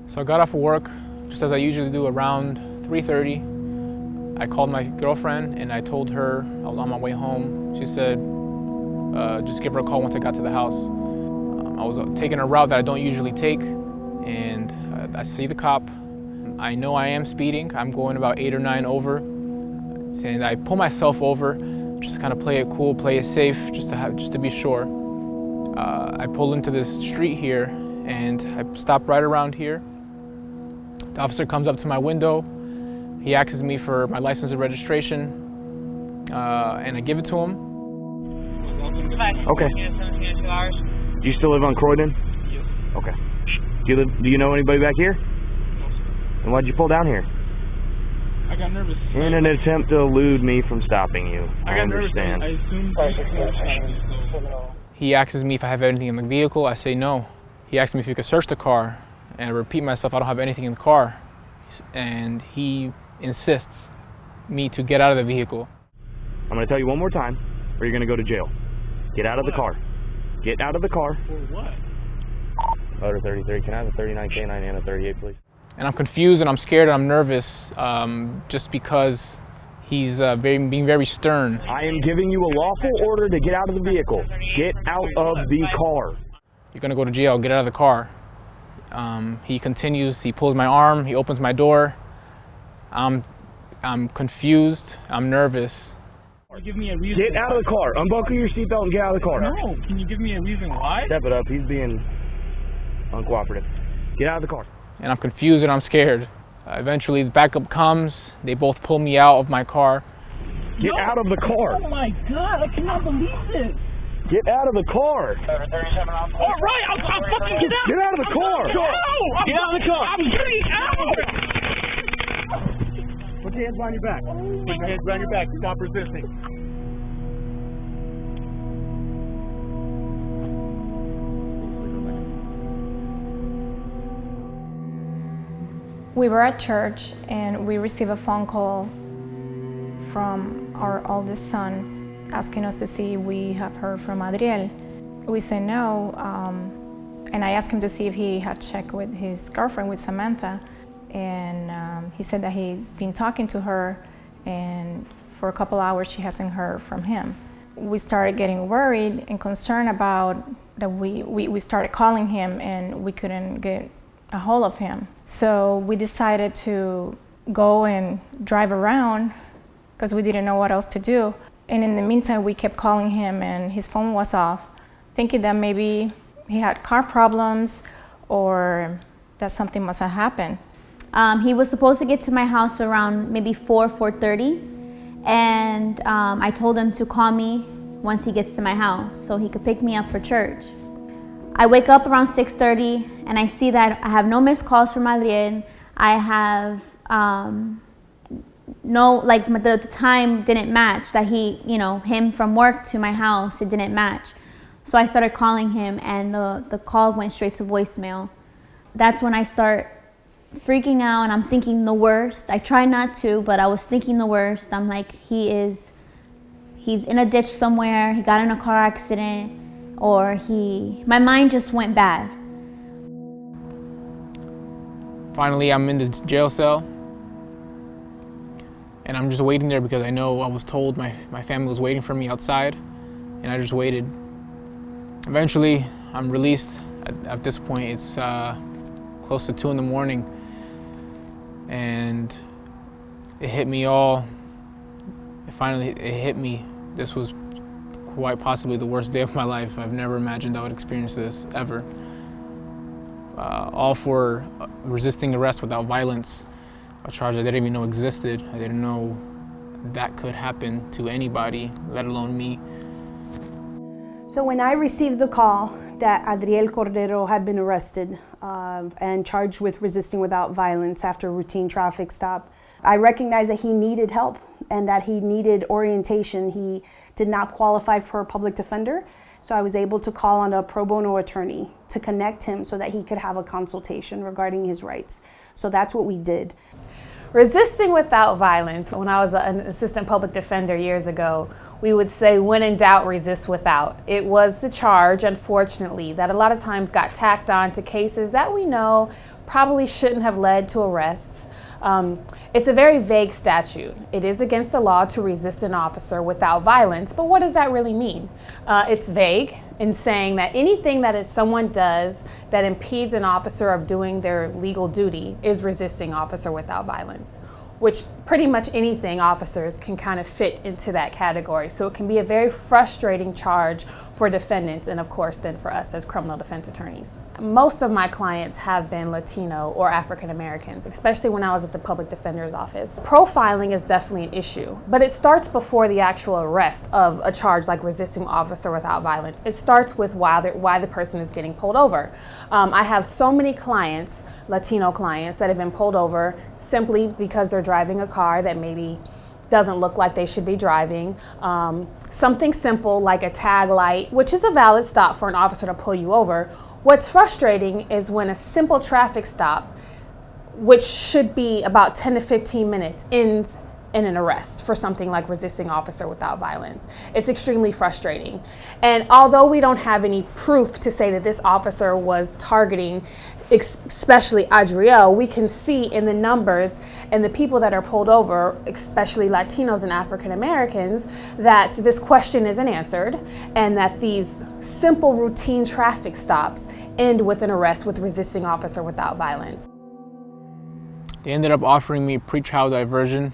So I got off of work, just as I usually do, around 3:30. I called my girlfriend and I told her I was on my way home. She said, just give her a call once I got to the house. I was taking a route that I don't usually take, and I see the cop. I know I am speeding. I'm going about 8 or 9 over. And I pull myself over, just to kind of play it cool, play it safe, just to be sure. I pull into this street here, and I stop right around here. The officer comes up to my window. He asks me for my license and registration, and I give it to him. Okay. Do you still live on Croydon? Yes. Okay. Do you know anybody back here? And why'd you pull down here? I got nervous. In an attempt to elude me from stopping you. I understand. I assumed he asks me if I have anything in the vehicle. I say no. He asks me if he could search the car, and I repeat myself, I don't have anything in the car. And he insists me to get out of the vehicle. I'm going to tell you one more time, or you're going to go to jail. Get out of the car. Get out of the car. For what? Motor 33. Can I have a 39 K9 and a 38, please? And I'm confused and I'm scared and I'm nervous, just because he's being very stern. I am giving you a lawful order to get out of the vehicle. Get out of the car. You're gonna go to jail, get out of the car. He continues, he pulls my arm, he opens my door. I'm confused, I'm nervous. Give me a reason. Get out of the car. Unbuckle your seatbelt and get out of the car. No, can you give me a reason why? Step it up. He's being uncooperative. Get out of the car. And I'm confused and I'm scared. Eventually the backup comes, they both pull me out of my car. Get out of the car. Oh my God, I cannot believe this. Get out of the car. All right, I'll fucking get out. Get out of the car. No, Get out of the car. I'm getting out. Put your hands behind your back. Put your hands behind your back. Stop resisting. We were at church and we received a phone call from our oldest son asking us to see if we have heard from Adriel. We said no, and I asked him to see if he had checked with his girlfriend, with Samantha, and he said that he's been talking to her, and for a couple hours she hasn't heard from him. We started getting worried and concerned about that. We started calling him and we couldn't get a hold of him. So we decided to go and drive around because we didn't know what else to do. And in the meantime, we kept calling him and his phone was off, thinking that maybe he had car problems or that something must have happened. He was supposed to get to my house around maybe 4:30, and I told him to call me once he gets to my house so he could pick me up for church. I wake up around 6:30 and I see that I have no missed calls from Adriel. I have the time didn't match that him from work to my house, it didn't match. So I started calling him and the call went straight to voicemail. That's when I start freaking out and I'm thinking the worst. I try not to, but I was thinking the worst. I'm like, he's in a ditch somewhere, he got in a car accident, or my mind just went bad. Finally, I'm in the jail cell, and I'm just waiting there because I know I was told my family was waiting for me outside, and I just waited. Eventually, I'm released. At this point, it's close to 2 in the morning, and it hit me all. It hit me. This was quite possibly the worst day of my life. I've never imagined I would experience this, ever. All for resisting arrest without violence, a charge I didn't even know existed. I didn't know that could happen to anybody, let alone me. So when I received the call that Adriel Cordero had been arrested and charged with resisting without violence after a routine traffic stop, I recognized that he needed help and that he needed orientation. He did not qualify for a public defender, so I was able to call on a pro bono attorney to connect him so that he could have a consultation regarding his rights. So that's what we did. Resisting without violence, when I was an assistant public defender years ago, we would say, when in doubt, resist without. It was the charge, unfortunately, that a lot of times got tacked on to cases that we know probably shouldn't have led to arrests. It's a very vague statute. It is against the law to resist an officer without violence, but what does that really mean? It's vague in saying that anything that if someone does that impedes an officer of doing their legal duty is resisting officer without violence, which pretty much anything officers can kind of fit into that category. So it can be a very frustrating charge for defendants and of course then for us as criminal defense attorneys. Most of my clients have been Latino or African Americans, especially when I was at the public defender's office. Profiling is definitely an issue, but it starts before the actual arrest of a charge like resisting officer without violence. It starts with why the person is getting pulled over. I have so many clients, Latino clients, that have been pulled over simply because they're driving a car that maybe doesn't look like they should be driving. Something simple like a tag light, which is a valid stop for an officer to pull you over. What's frustrating is when a simple traffic stop, which should be about 10 to 15 minutes, ends in an arrest for something like resisting officer without violence. It's extremely frustrating. And although we don't have any proof to say that this officer was targeting especially Adriel, we can see in the numbers and the people that are pulled over, especially Latinos and African Americans, that this question isn't answered and that these simple routine traffic stops end with an arrest with resisting officer without violence. They ended up offering me pretrial diversion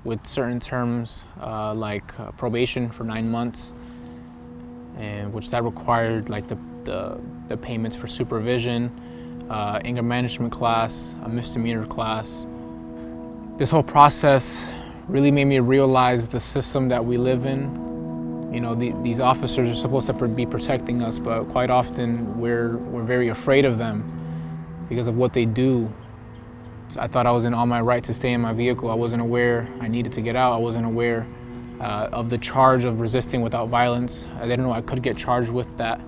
with certain terms like probation for 9 months, and which that required like the payments for supervision, anger management class, a misdemeanor class. This whole process really made me realize the system that we live in. You know, these officers are supposed to be protecting us, but quite often we're very afraid of them because of what they do. I thought I was in all my right to stay in my vehicle. I wasn't aware I needed to get out. I wasn't aware of the charge of resisting without violence. I didn't know I could get charged with that.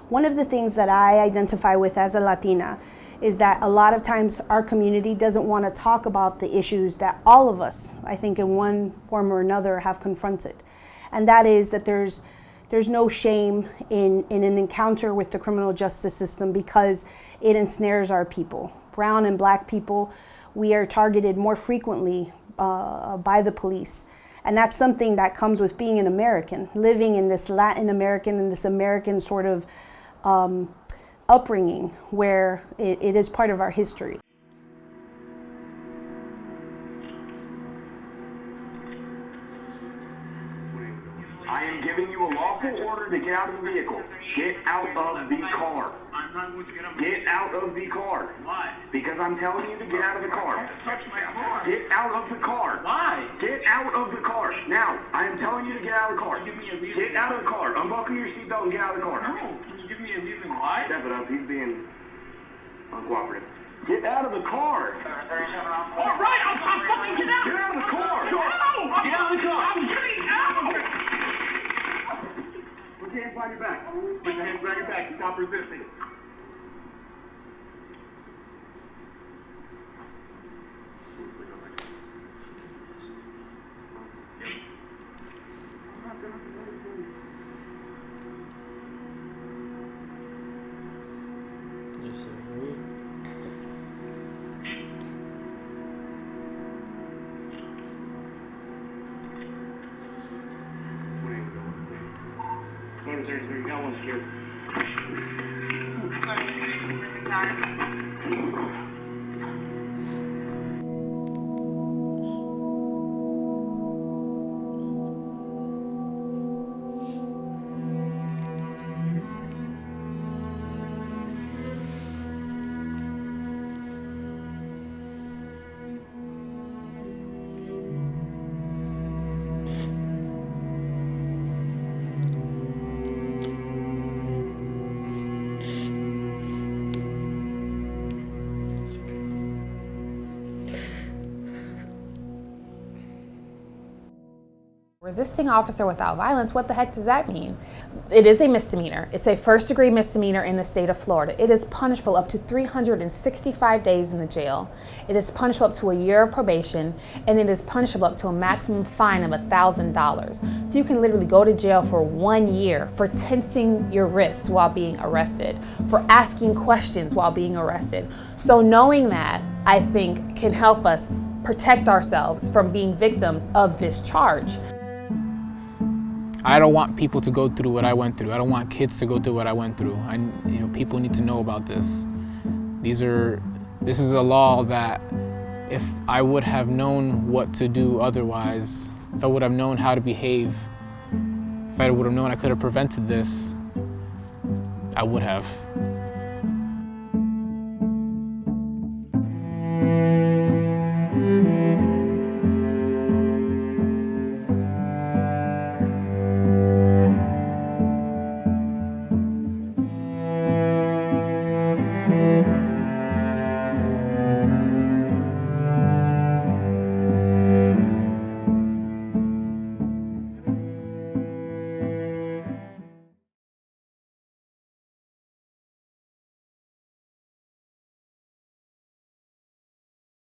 One of the things that I identify with as a Latina is that a lot of times our community doesn't want to talk about the issues that all of us, I think in one form or another, have confronted. And that is that there's no shame in an encounter with the criminal justice system because it ensnares our people. Brown and Black people, we are targeted more frequently by the police. And that's something that comes with being an American, living in this Latin American and this American sort of upbringing where it is part of our history. I am giving you a lawful order to get out of the vehicle. Get out of the car. I'm not going to get out. Get out of the car. Why? Because I'm telling you to get out of the car. Touch my car. Get out of the car. Why? Get out of the car. Now, I am telling you to get out of the car. Give me a reason. Get out of the car. Unbuckle your seatbelt and get out of the car. No. Can you give me a reason why? Step it up. He's being uncooperative. Get out of the car. All right, I'm fucking get out. Get out of the car. No. Get out of the car. I'm getting out. Put your hands behind your back. Put your hands behind your back. Stop resisting. There you got one here. Resisting officer without violence, what the heck does that mean? It is a misdemeanor. It's a first-degree misdemeanor in the state of Florida. It is punishable up to 365 days in the jail. It is punishable up to a year of probation, and it is punishable up to a maximum fine of $1,000. So you can literally go to jail for 1 year for tensing your wrist while being arrested, for asking questions while being arrested. So knowing that, I think, can help us protect ourselves from being victims of this charge. I don't want people to go through what I went through. I don't want kids to go through what I went through. People need to know about this. This is a law that if I would have known what to do otherwise, if I would have known how to behave, if I would have known I could have prevented this, I would have.